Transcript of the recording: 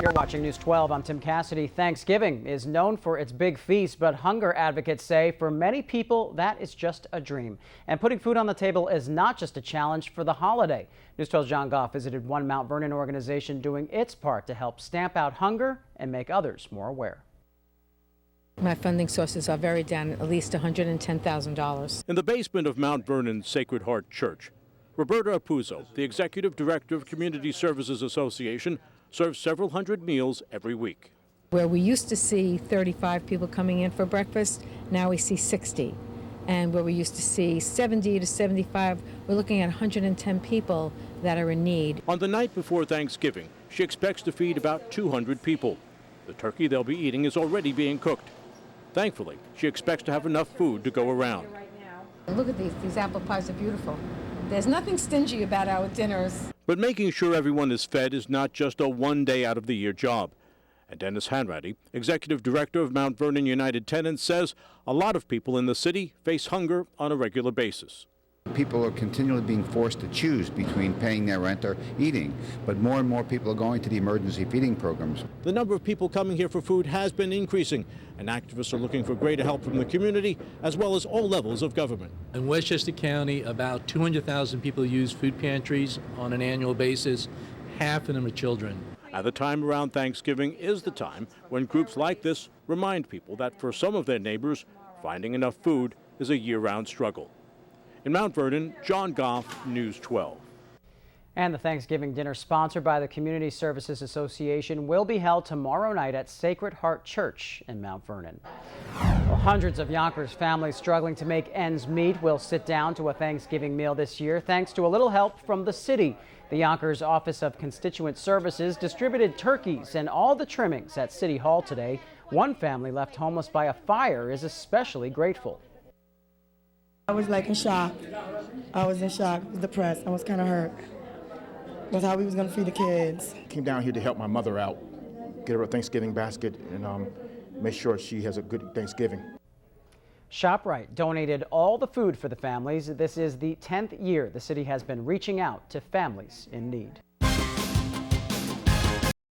You're watching News 12. I'm Tim Cassidy. Thanksgiving is known for its big feast, but hunger advocates say for many people that is just a dream. And putting food on the table is not just a challenge for the holiday. News 12's John Goff visited one Mount Vernon organization doing its part to help stamp out hunger and make others more aware. My funding sources are very down, at least $110,000. In the basement of Mount Vernon's Sacred Heart Church, Roberta Apuzzo, the executive director of Community Services Association, serves several hundred meals every week. Where we used to see 35 people coming in for breakfast, now we see 60. And where we used to see 70 to 75, we're looking at 110 people that are in need. On the night before Thanksgiving, she expects to feed about 200 people. The turkey they'll be eating is already being cooked. Thankfully, she expects to have enough food to go around. Look at these apple pies are beautiful. There's nothing stingy about our dinners. But making sure everyone is fed is not just a one-day out-of-the-year job. And Dennis Hanratty, executive director of Mount Vernon United Tenants, says a lot of people in the city face hunger on a regular basis. People are continually being forced to choose between paying their rent or eating, but more and more people are going to the emergency feeding programs. The number of people coming here for food has been increasing, and activists are looking for greater help from the community as well as all levels of government. In Westchester County, about 200,000 people use food pantries on an annual basis. Half of them are children. At the time around Thanksgiving is the time when groups like this remind people that for some of their neighbors, finding enough food is a year-round struggle. In Mount Vernon, John Goff, News 12. And the Thanksgiving dinner sponsored by the Community Services Association will be held tomorrow night at Sacred Heart Church in Mount Vernon. Well, hundreds of Yonkers families struggling to make ends meet will sit down to a Thanksgiving meal this year thanks to a little help from the city. The Yonkers Office of Constituent Services distributed turkeys and all the trimmings at City Hall today. One family left homeless by a fire is especially grateful. I was like in shock. I was in shock, depressed. I was kind of hurt with how we was going to feed the kids. Came down here to help my mother out, get her a Thanksgiving basket, and make sure she has a good Thanksgiving. ShopRite donated all the food for the families. This is the 10th year the city has been reaching out to families in need.